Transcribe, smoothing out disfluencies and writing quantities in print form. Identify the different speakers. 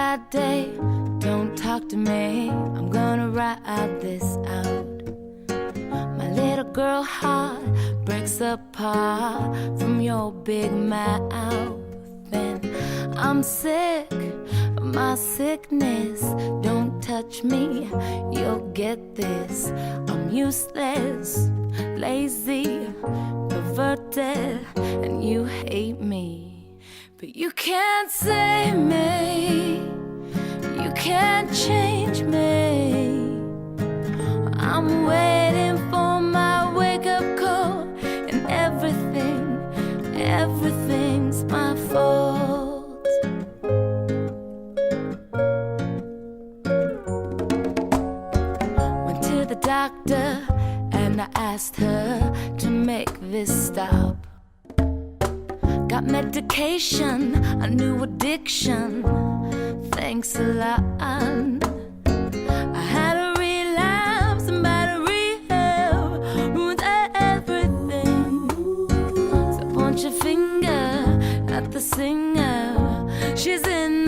Speaker 1: bad day, don't talk to me. I'm gonna ride this out. My little girl heart breaks apart from your big mouth. And I'm sick of my sickness. Don't touch me, you'll get this. I'm useless, lazy, perverted, and you hate me. But you can't save me, you can't change me. I'm waiting for my wake-up call, and everything's my fault. Went to the doctor and I asked her to make this stop. Got medication, a new addiction, thanks a lot. I had a relapse and bad rehab ruined everything. So point your finger at the singer, she's in